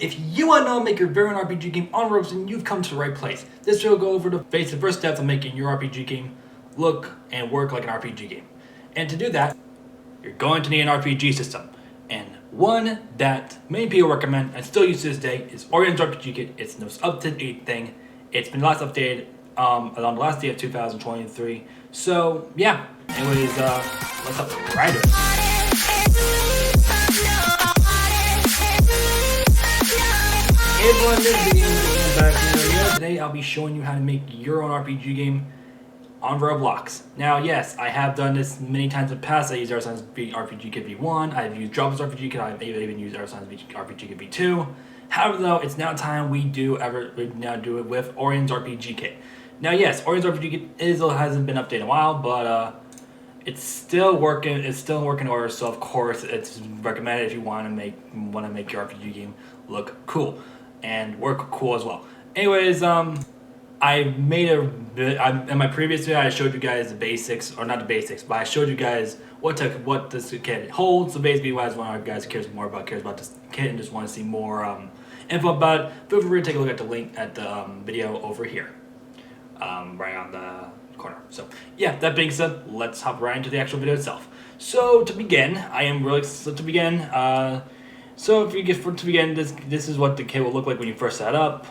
If you want to know how to make your very own RPG game on Roblox, then you've come to the right place. This video will go over the first steps of making your RPG game look and work like an RPG game. And to do that, you're going to need an RPG system. And one that many people recommend and still use to this day is Orion's RPG Kit. It's the most up-to-date thing. It's been last updated around the last day of 2023. So yeah, anyways, let's hop right into it. Hey everyone, this is back. Today I'll be showing you how to make your own RPG game on Roblox. Now, yes, I have done this many times in the past. I used Aeroson's RPG Kit V1, I've used Roblox RPG Kit, I've even used Aeroson's RPG Kit V2. However, though, it's now time we now do it with Orion's RPG Kit. Now, yes, Orion's RPG Kit hasn't been updated in a while, but it's still working. It's still in working order. So of course, it's recommended if you want to make your RPG game look cool and work cool as well. Anyways, I made in my previous video I showed you guys the basics, or not the basics, but I showed you guys what this kit holds. So basically, what one of you guys cares about this kit and just want to see more info about it, feel free to take a look at the link at the video over here, right on the corner. So yeah, that being said, let's hop right into the actual video itself. So to begin, this is what the kit will look like when you first set it up.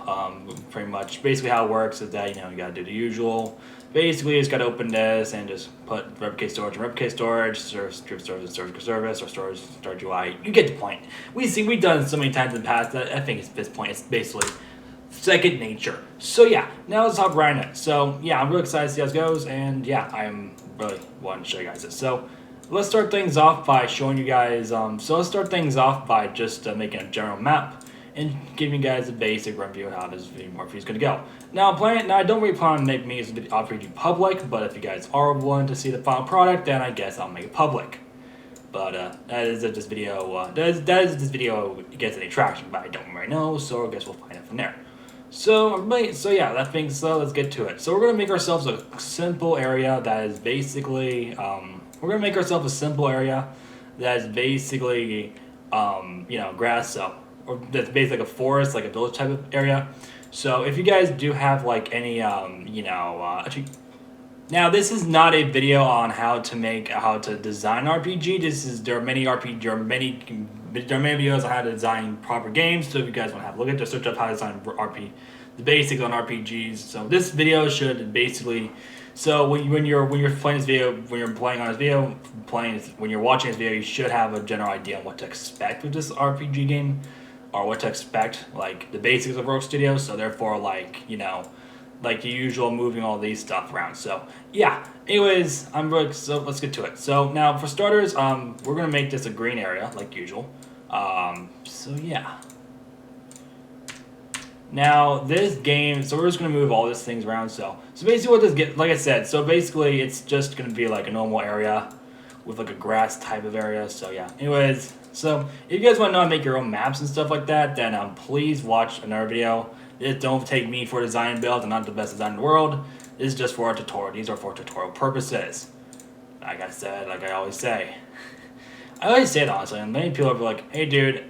Pretty much, basically how it works is that you gotta do the usual. Basically, you just gotta open this and just put BWK storage and BWK storage, strip storage and storage service, or storage UI. You get the point. We've done it so many times in the past that I think at this point it's basically second nature. So yeah, now let's hop right in it. So yeah, I'm really excited to see how it goes, and yeah, I'm really wanting to show you guys this. So let's start things off by showing you guys, just making a general map and giving you guys a basic review of how this video is going to go. Now, I don't really plan on making this RPG public, but if you guys are willing to see the final product, then I guess I'll make it public. But that is if this video gets any traction, but I don't right now, so I guess we'll find it from there. So yeah, that being said, let's get to it. So we're going to make ourselves a simple area that is basically, grass, or that's basically like a forest, like a village type of area. So if you guys do have like any, actually, now this is not a video on how to design RPG. There are many videos on how to design proper games. So if you guys want to have a look at, just search up how to design the basics on RPGs. So this video should basically. So when you're playing this video, when you're watching this video, you should have a general idea on what to expect with this RPG game, or what to expect, like the basics of Rogue Studios. So therefore, like the usual moving all these stuff around. So yeah. Anyways, so let's get to it. So now for starters, we're gonna make this a green area like usual. So yeah. Now this game, so we're just gonna move all these things around. So basically, like I said, so basically it's just gonna be like a normal area with like a grass type of area. So yeah. Anyways, so if you guys want to know how to make your own maps and stuff like that, then please watch another video. Don't take me for design build. I'm not the best designer in the world. This is just for a tutorial. These are for tutorial purposes. Like I said, like I always say. I always say it honestly, and many people are like, "Hey, dude,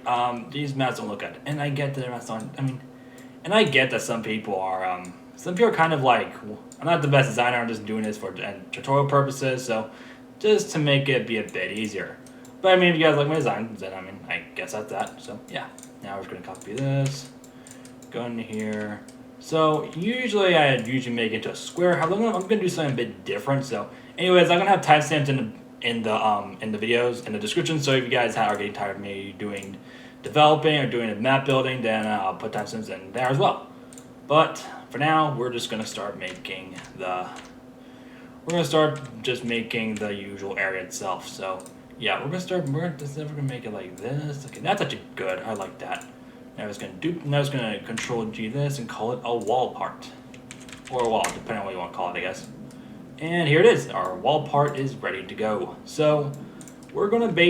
these maps don't look good," and I get that they're not. And I get that some people are kind of like, I'm not the best designer, I'm just doing this for tutorial purposes, so just to make it be a bit easier. But I mean, if you guys like my design, then I guess that's that. So yeah, now we're just gonna copy this, go into here. So usually I make it into a square. I'm gonna do something a bit different. So anyways, I'm gonna have timestamps in the videos in the description. So if you guys are getting tired of me developing or doing a map building, then I'll put timestamps in there as well. But for now, we're just gonna start making the usual area itself. So yeah, we're gonna make it like this. Okay, that's actually good. I like that. Now I'm just gonna Control G this and call it a wall part, or a wall, depending on what you want to call it, I guess. And here it is. Our wall part is ready to go. So we're gonna I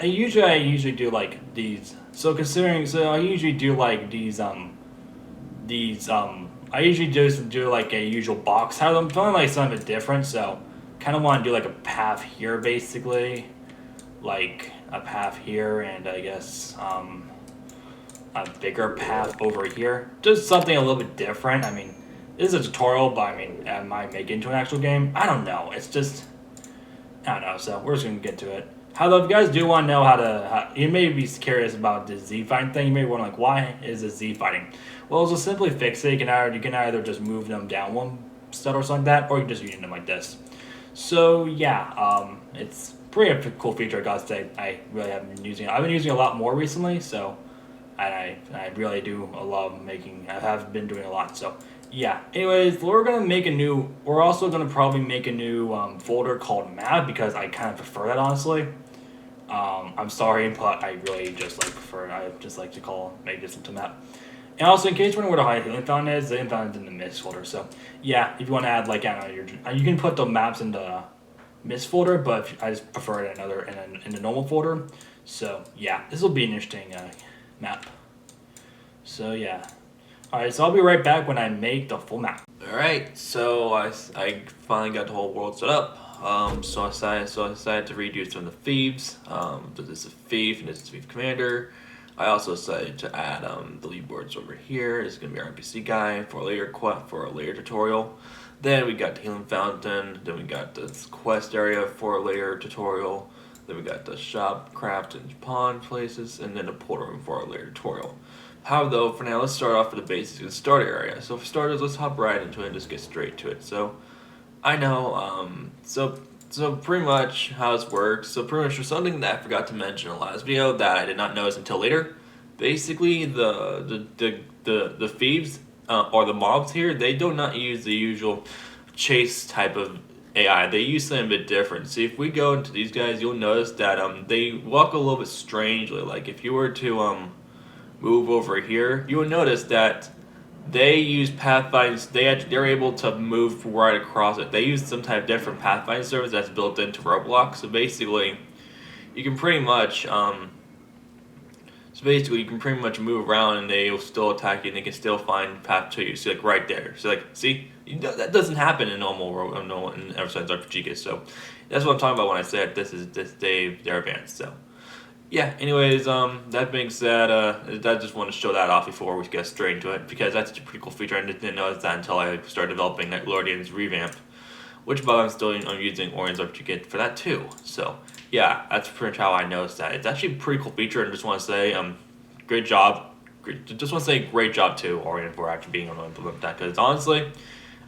usually do like these. I usually do like these. I usually just do like a usual box. I'm feeling like something different, so kind of want to do like a path here, basically, like a path here, and I guess a bigger path over here. Just something a little bit different. I mean, this is a tutorial, but I mean, I might make it into an actual game. I don't know. It's just, I don't know. So we're just gonna get to it. However, if you guys do want to know you may be curious about the Z fighting thing. You may wonder like, why is this Z fighting? Well, just simply fix it. You can either just move them down one stud or something like that, or you can just use them like this. So yeah, it's pretty cool feature. I gotta say, I really have been using it. I've been using it a lot more recently. So, and I really do love making. I have been doing a lot. So yeah. Anyways, we're also gonna probably make a new folder called map because I kind of prefer that honestly. I'm sorry, but I really just like prefer. I just like to make this into map. And also, in case you're wondering where the healing fountain is, the healing fountain is in the mist folder. So yeah, if you want to add like I don't know, you can put the maps in the mist folder, but I just prefer it in the normal folder. So yeah, this will be an interesting map. So yeah. Alright, so I'll be right back when I make the full map. Alright, so I finally got the whole world set up. So I decided to redo some of the thieves. This is a thief and this is a thief commander. I also decided to add the lead boards over here. This is gonna be our NPC guy for a layer tutorial. Then we got the healing fountain. Then we got this quest area for a layer tutorial. Then we got the shop, craft, and pawn places, and then a portal room for our layer tutorial. However, though, for now, let's start off with the basics of the starter area. So for starters, let's hop right into it and just get straight to it. So I know, so pretty much how this works. So pretty much for something that I forgot to mention in the last video that I did not notice until later. Basically, the thieves or the mobs here, they do not use the usual chase type of AI. They use something a bit different. See, if we go into these guys, you'll notice that they walk a little bit strangely. Like if you were to move over here, you will notice that they use pathfinding. They're able to move right across it. They use some type of different pathfinding service that's built into Roblox. So basically, you can pretty much move around and they will still attack you and they can still find path to you. So like right there. So like see, that doesn't happen in normal in Everside's RPG. So that's what I'm talking about when I said they're advanced. So. Yeah, anyways, that being said, I just want to show that off before we get straight into it, because that's a pretty cool feature. I didn't notice that until I started developing Orion's revamp, which by the way I'm using Orion's RPG for that too. So, yeah, that's pretty much how I noticed that. It's actually a pretty cool feature, and just want to say, great job. Just want to say great job to Orion for actually being able to implement that, because honestly,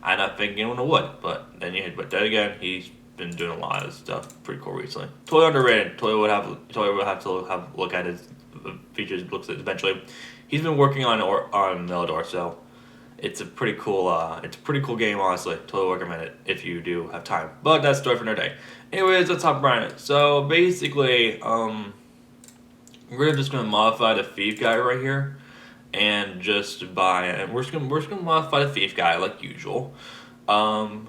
I'm not thinking anyone would, but then again, he's been doing a lot of stuff pretty cool recently. Totally underrated. Totally would have to have a look at his features looks eventually. He's been working on Meldor, so it's a pretty cool game honestly. Totally recommend it if you do have time. But that's story for another day. Anyways, let's hop right in it. So basically, we're just gonna modify the thief guy right here, and we're just gonna modify the thief guy like usual.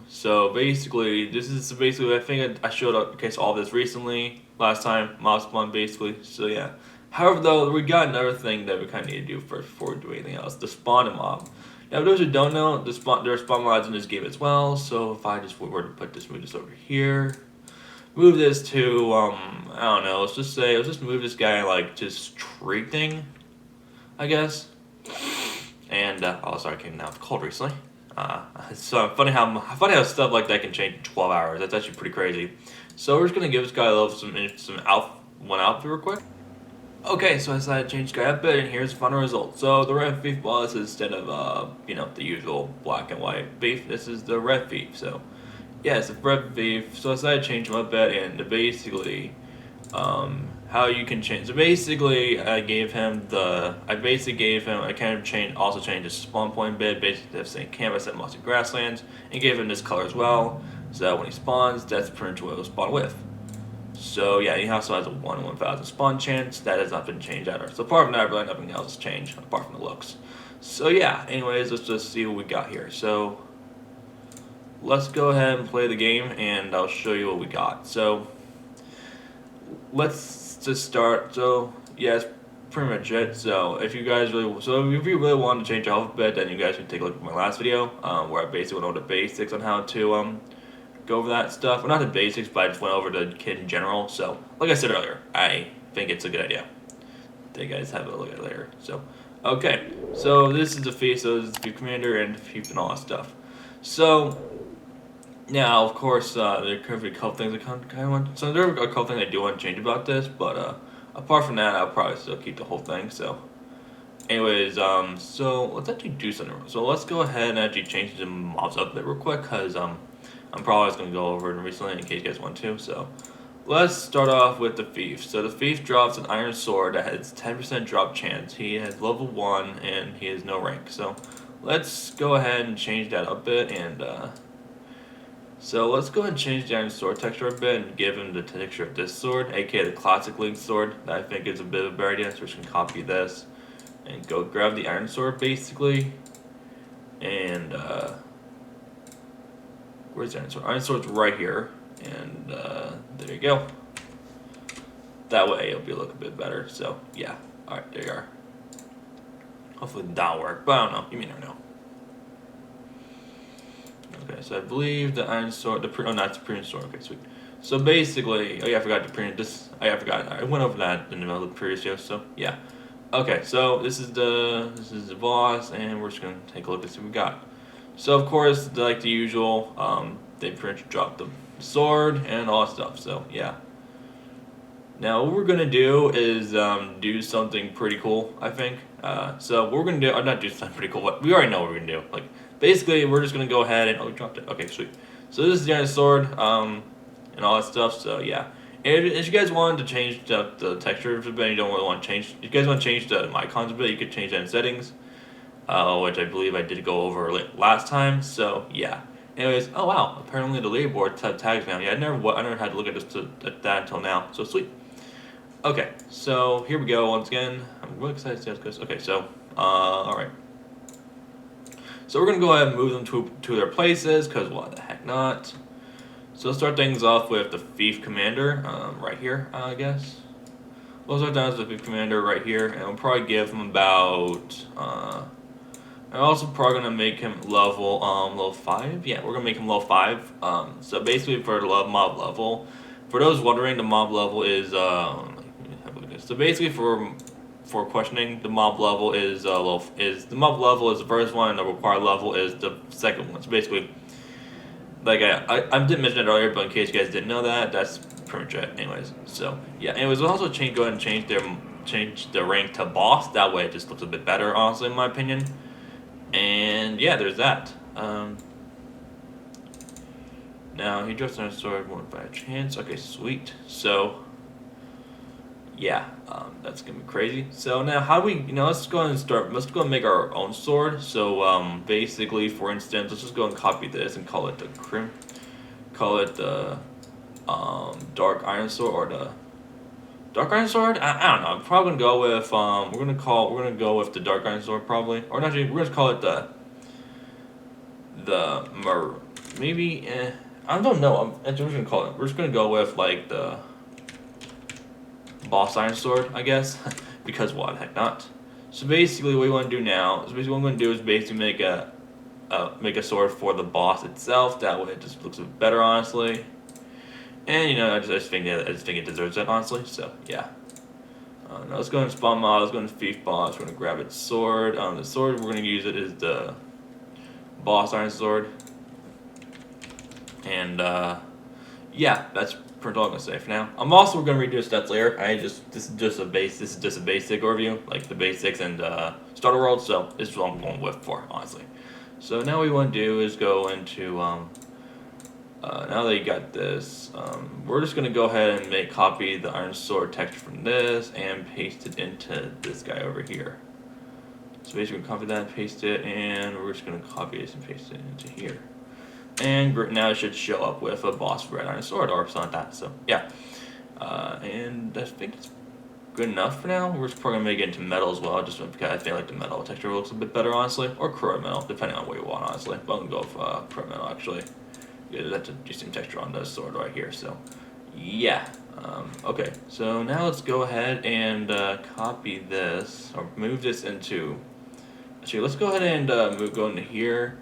So basically, I think I showed up in case all this recently, last time, mob spawn basically, so yeah. However though, we got another thing that we kind of need to do first before we do anything else, the spawn a mob. Now for those who don't know, there are spawn mods in this game as well, so if I just were to move this over here, move this to, I don't know, let's just move this guy like to street thing, I guess. And, oh sorry, I came out cold recently. So funny how stuff like that can change in 12 hours. That's actually pretty crazy. So we're just gonna give this guy one outfit real quick. Okay, so I decided to change this guy up a bit, and here's the final result. So the red thief boss, instead of the usual black and white beef, this is the red thief. So yeah, it's a red thief. So I decided to change him up a bit, and basically how you can change. So basically, I also changed his spawn point bit, basically the same canvas and mossy grasslands, and gave him this color as well, so that when he spawns, that's pretty much what he'll spawn with. So yeah, he also has a 1 in 1,000 spawn chance. That has not been changed either. So apart from that, really nothing else has changed, apart from the looks. So yeah, anyways, let's just see what we got here. So let's go ahead and play the game, and I'll show you what we got. So let's just start. So yeah, that's pretty much it. So if you really want to change your alphabet, then you guys can take a look at my last video, where I basically went over the basics on how to go over that stuff. Well, not the basics, but I just went over the kit in general. So like I said earlier, I think it's a good idea. You guys have a look at it later. So Okay, so this is the Thief, so this is the Thief Commander and the Thief and all that stuff. So now, of course, there could be a couple things I kind of want. So there are a couple things I do want to change about this, but apart from that, I'll probably still keep the whole thing. So, anyways, so let's actually do something. So let's go ahead and actually change the mobs up a bit real quick, cause I'm probably just gonna go over it recently in case you guys want to. So let's start off with the Thief. So the Thief drops an iron sword that has 10% drop chance. He has level 1 and he has no rank. So let's go ahead and change that a bit and so let's go ahead and change the iron sword texture a bit and give him the texture of this sword, aka the classic Link sword that I think is a bit of a better idea. So we're just gonna copy this and go grab the iron sword basically. And where's the iron sword? Iron sword's right here. And there you go. That way it'll be a little bit better. So yeah. Alright, there you are. Hopefully that'll work, but I don't know. You may never know. Okay, so I believe the iron sword, oh, not the premium sword. Okay, sweet. So basically, oh yeah, I forgot to print this. Oh yeah, I forgot. I went over that in the middle of the previous video. So yeah. Okay, so this is the boss, and we're just gonna take a look and see what we got. So of course, like the usual, they pretty much dropped the sword and all that stuff. So yeah. Now what we're gonna do is do something pretty cool, I think. So what we're gonna do, not do something pretty cool, but we already know what we're gonna do. Like basically, we're just gonna go ahead and we dropped it. Okay, sweet. So this is the iron sword, and all that stuff. So yeah. And if you guys wanted to change the texture of it, you don't really want to change. If you guys want to change the icons a bit, you could change that in settings, which I believe I did go over last time. So yeah. Anyways, oh wow, apparently the leaderboard tags now. Yeah, I never had to look at that until now. So sweet. Okay, so here we go once again. I'm really excited to see how this goes. Okay, so, alright. So we're going to go ahead and move them to their places, because why the heck not? So let's start things off with the Thief Commander, right here, I guess. We'll start down with the Thief Commander right here, and we'll probably give him about, I'm also probably going to make him level 5. Yeah, we're going to make him level 5. So basically for the mob level, for those wondering, the mob level is, so basically, for questioning, the mob level is the mob level is the first one, and the required level is the second one. So basically, like I didn't mention it earlier, but in case you guys didn't know that, that's pretty much it. Anyways, so yeah. Anyways, we'll also go ahead and change the rank to boss. That way, it just looks a bit better, honestly, in my opinion. And yeah, there's that. Now he drops on a sword one by a chance. Okay, sweet. So. Yeah, that's gonna be crazy. So now, how do we? Let's go ahead and start. Let's go and make our own sword. So basically, for instance, let's just go and copy this and call it the dark iron sword or the dark iron sword. I don't know. I'm probably gonna go with we're gonna go with the dark iron sword probably, or not. Actually, we're gonna call it maybe. I don't know. We're just gonna call it. We're just gonna go with like the boss iron sword, I guess, because why the heck not? So basically, what we want to do now is basically what I'm going to do is basically make a sword for the boss itself. That way, it just looks a bit better, honestly. And I just think it deserves it, honestly. So yeah. Now let's go and spawn mod. Let's go into Thief boss. We're going to grab its sword. The sword we're going to use it is the boss iron sword. And yeah, that's pretty all I'm gonna say for now. I'm also gonna redo stats later. This is just a basic overview, like the basics and starter world. So this is what I'm going with for, honestly. So now what we want to do is go into now that you got this, we're just gonna go ahead and copy the iron sword texture from this and paste it into this guy over here. So basically, we copy that, paste it, and we're just gonna copy this and paste it into here. And now it should show up with a boss red iron sword or something like that. So yeah, and I think it's good enough for now. We're probably gonna make it into metal as well, just because I feel like the metal texture looks a bit better, honestly, or chrome metal, depending on what you want, honestly. But I'm gonna go with chrome metal actually. Yeah, that's a decent texture on the sword right here. So yeah, okay. So now let's go ahead and copy this or move this into. Actually, let's go ahead and go into here.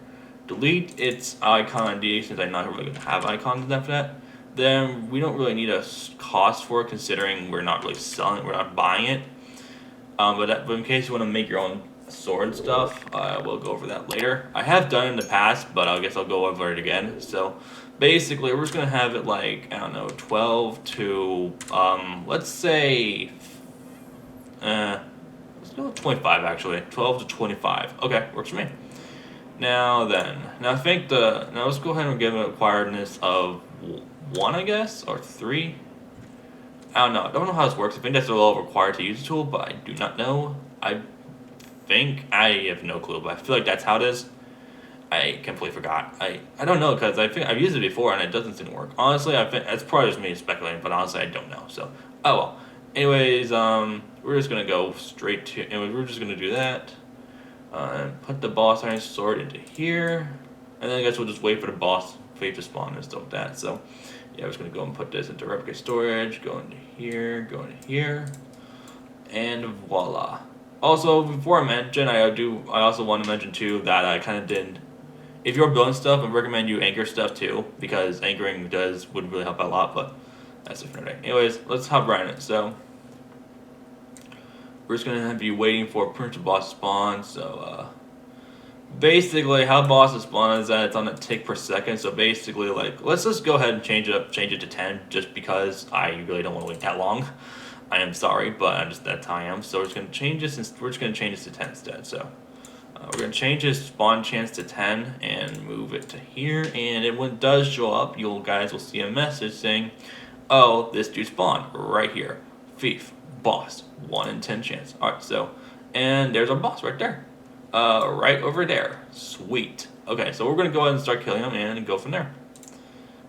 Delete its icon ID since I'm not really going to have icons after that. Then we don't really need a cost for it considering we're not really selling it, we're not buying it. But in case you want to make your own sword stuff. We'll go over that later. I have done it in the past, but I guess I'll go over it again. So basically, we're just gonna have it like, I don't know, 12 to let's say let's go with 25 actually. 12 to 25. Okay, works for me. Now I think now let's go ahead and give it a acquiredness of 1, I guess, or 3. I don't know. I don't know how this works. I think that's a little required to use the tool, but I do not know. I have no clue, but I feel like that's how it is. I completely forgot. I don't know, because I think I've used it before and it doesn't seem to work. Honestly, I think it's probably just me speculating, but honestly, I don't know. So, oh well. Anyways, we're just gonna go straight to. Anyways, we're just gonna do that. And put the boss iron sword into here, and then I guess we'll just wait for the boss fate to spawn and stuff like that. So, yeah, I'm just gonna go and put this into replica storage. Go into here, and voila. Also, before I mention, I also want to mention too that I kind of didn't. If you're building stuff, I recommend you anchor stuff too, because anchoring would really help out a lot. But that's it for today. Anyways, let's hop right in it. So we're just gonna be waiting for potential boss spawn. So basically, how bosses spawn is that it's on a tick per second. So basically, like, let's just go ahead and change it to 10, just because I really don't want to wait that long. I am sorry, but that's how I am. So we're just gonna change this, and we're just gonna change this to 10 instead. So we're gonna change his spawn chance to 10 and move it to here. And when it does show up, you guys will see a message saying, "Oh, this dude spawned right here. Thief, boss, 1 in 10 chance." All right, so and there's our boss right there, right over there. Sweet. Okay, so we're gonna go ahead and start killing him and go from there.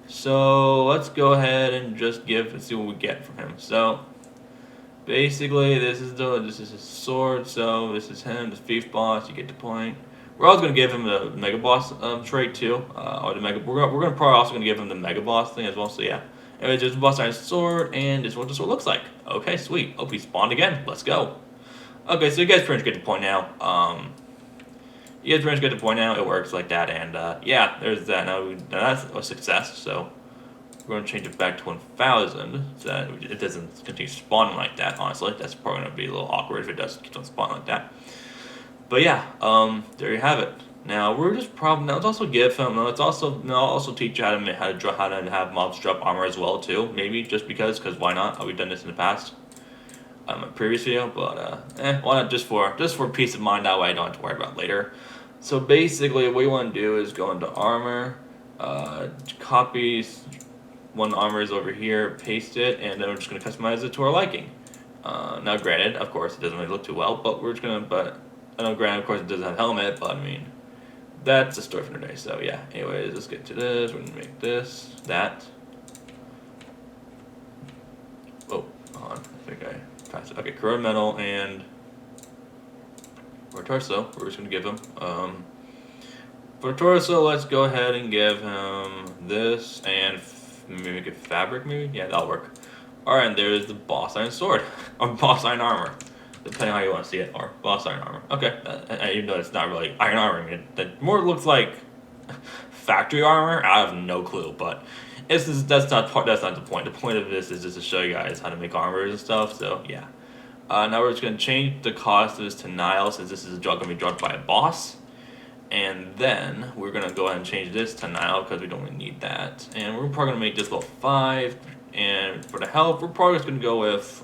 So let's go ahead and just see what we get from him. So basically, this is his sword. So this is him, the thief boss. You get the point. We're also gonna give him the mega boss trait too, or the mega. We're gonna probably also gonna give him the mega boss thing as well. So yeah. Anyways, there's the boss iron sword, and this is what the sword looks like. Okay, sweet. Oh, he spawned again. Let's go. Okay, so you guys pretty much get the point now. You guys pretty much get the point now. It works like that, and yeah, there's that. Now that's a success. So we're going to change it back to 1,000 so that it doesn't continue spawning like that, honestly. That's probably going to be a little awkward if it does keep on spawning like that. But yeah, there you have it. Now we're just let's also give him. Let's also teach you how to have mobs drop armor as well too. Maybe just because why not? We've done this in the past, in a previous video. But why not just for peace of mind? That way I don't have to worry about it later. So basically, what we want to do is go into armor, copy. One armor is over here, paste it, and then we're just going to customize it to our liking. Now, granted, of course, it doesn't really look too well, but we're just going to, I know, granted, of course, it doesn't have helmet, but I mean, that's a story for today, so yeah. Anyways, let's get to this. We're going to make this, that. Oh, hold on, I think I passed it. Okay, corroded metal and for torso, we're just going to give him. For torso, let's go ahead and give him this and maybe make it fabric, maybe? Yeah, that'll work. Alright, and there's the boss iron sword. Or boss iron armor. Depending on how you want to see it. Or boss iron armor. Okay, even though it's not really iron armor. That more looks like factory armor. I have no clue, but that's not the point. The point of this is just to show you guys how to make armors and stuff, so yeah. Now we're just going to change the cost of this to Nile, since this is going to be dropped by a boss. And then we're going to go ahead and change this to Nile because we don't really need that. And we're probably going to make this level 5. And for the health, we're probably just going to go with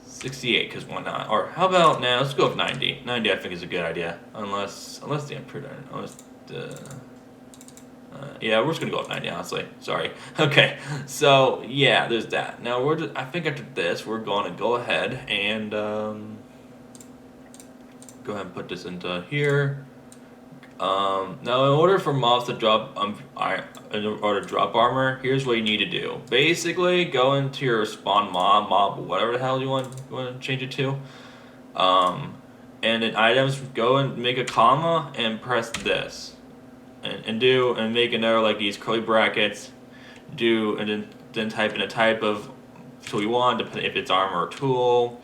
68 because why not? Or how about now? Let's go with 90. 90 I think is a good idea. Unless the improved. Yeah, we're just going to go with 90 honestly. Sorry. Okay. So yeah, there's that. Now I think after this we're going to go ahead and go ahead and put this into here. Now, in order for mobs to drop drop armor, here's what you need to do. Basically, go into your spawn mob, whatever the hell you want to change it to. And in items, go and make a comma and press this, and make another like these curly brackets. And then type in a type of tool you want, if it's armor or tool.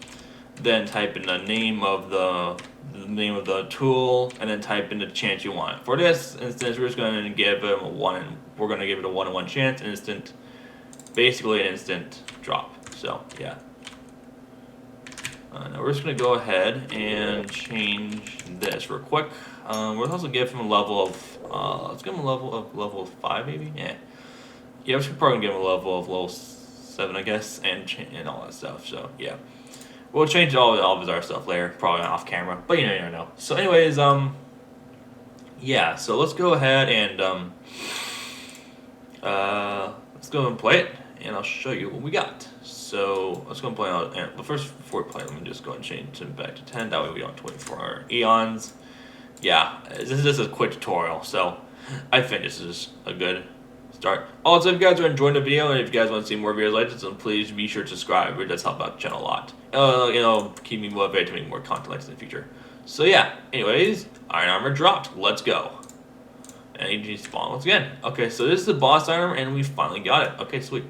Then type in the name of the tool, and then type in the chance you want. For this instance, we're just going to give it a 1. We're going to give it a 1-in-1 chance, basically an instant drop. So yeah. Now we're just gonna go ahead and change this real quick. We'll also give him a level of, let's give him a level of 5 maybe? Yeah. Yeah, we're probably gonna give him a level 7, I guess, and all that stuff, so yeah. We'll change all of his art stuff later, probably off camera, but you never know. So anyways, yeah, so let's go ahead and, let's go and play it, and I'll show you what we got. So let's go and play on, but first, before we play, let me just go and change it back to 10, that way we don't 24 eons. Yeah, this is just a quick tutorial, so I think this is a good start. Also, if you guys are enjoying the video and if you guys want to see more videos like this, then please be sure to subscribe. It does help out the channel a lot. You know, keep me motivated to make more content like this in the future. So yeah, anyways, iron armor dropped. Let's go. And AG spawn once again. Okay, so this is the boss armor and we finally got it. Okay, sweet.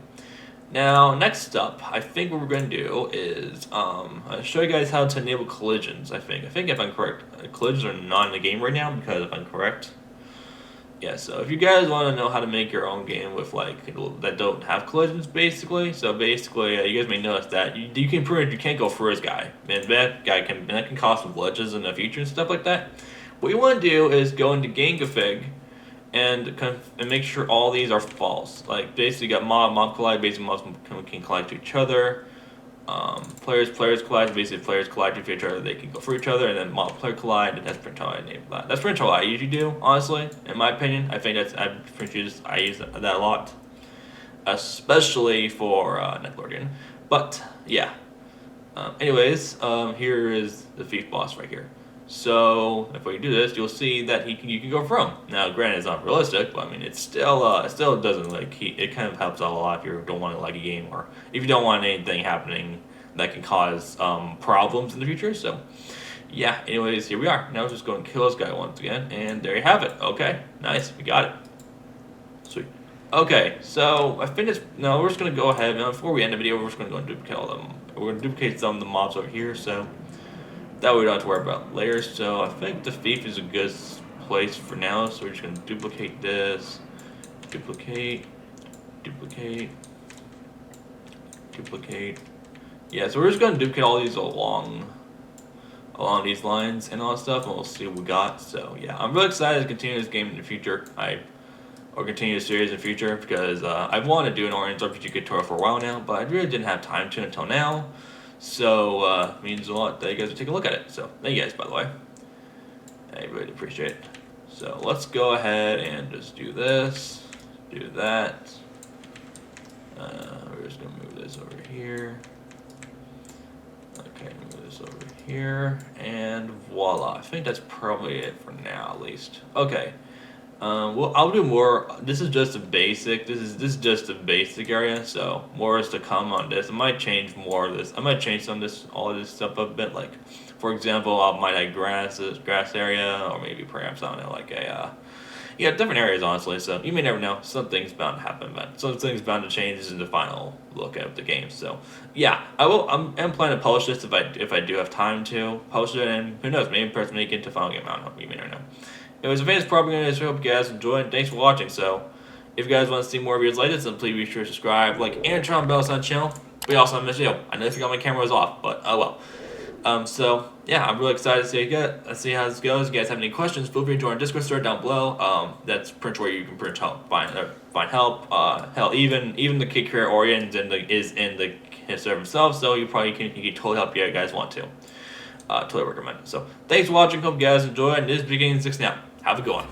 Now, next up, I think what we're going to do is I'll show you guys how to enable collisions, I think. If I'm correct, collisions are not in the game right now because if I'm correct. Yeah, so if you guys want to know how to make your own game with, like, that don't have collisions, basically. So basically, you guys may notice that you can pretty much, you can't go through this guy. And that can cause some glitches in the future and stuff like that. What you want to do is go into game config and make sure all these are false. Like basically, you got mob collide. Basically, mobs can collide to each other. Players collide. Basically, players collide to each other. They can go for each other, and then mob player collide. And that's pretty much how I enable that. That's pretty much how I usually do. Honestly, in my opinion, I think I use that a lot, especially for Netherlandian. But yeah. Anyways, here is the thief boss right here. So if we do this, you'll see that you can go from. Now, granted, it's not realistic, but I mean, it still doesn't it kind of helps out a lot if you don't want to lag a game or if you don't want anything happening that can cause problems in the future. So yeah, anyways, here we are. Now let's just go and kill this guy once again, and there you have it. Okay, nice, we got it. Sweet. Okay, so I think now we're just gonna go ahead. Now before we end the video, we're just gonna go and duplicate all them. We're gonna duplicate some of the mobs over here. So. That way we don't have to worry about layers, so I think the thief is a good place for now, so we're just going to duplicate this, duplicate, yeah, so we're just going to duplicate all these along these lines and all that stuff, and we'll see what we got. So yeah, I'm really excited to continue this game in the future, or continue the series in the future, because I've wanted to do an Orion RPG tutorial for a while now, but I really didn't have time to until now. So, it means a lot that you guys would take a look at it. So, thank you guys, by the way. I really appreciate it. So, let's go ahead and just do this, do that. We're just going to move this over here. Okay, move this over here. And voila. I think that's probably it for now, at least. Okay. Well, I'll do more. This is just a basic. This is just a basic area. So more is to come on this. I might change more of this. I might change all of this stuff a bit. Like, for example, I might add grass area, or maybe perhaps I don't know, like a different areas. Honestly, so you may never know. Something's bound to happen, but something's bound to change. This is the final look at the game. So yeah, I will. I'm planning to publish this if I do have time to publish it, and who knows, maybe perhaps make it to final game. I don't know. You may never know. Anyways, I think it's probably going to so I hope you guys enjoyed. Thanks for watching. So, if you guys want to see more videos like this, then please be sure to subscribe, like, and turn on bells on the channel. But also on this video. I know if you got my camera was off, but oh well. So yeah, I'm really excited to see how this goes. If you guys have any questions, feel free to join our Discord server down below. That's pretty much where you can pretty much find help. Hell, even the kid creator Orion is in the server himself, so he can totally help you guys want to. Totally recommend it. So thanks for watching. Hope you guys enjoy. And this is BWKing16 now. Have a good one.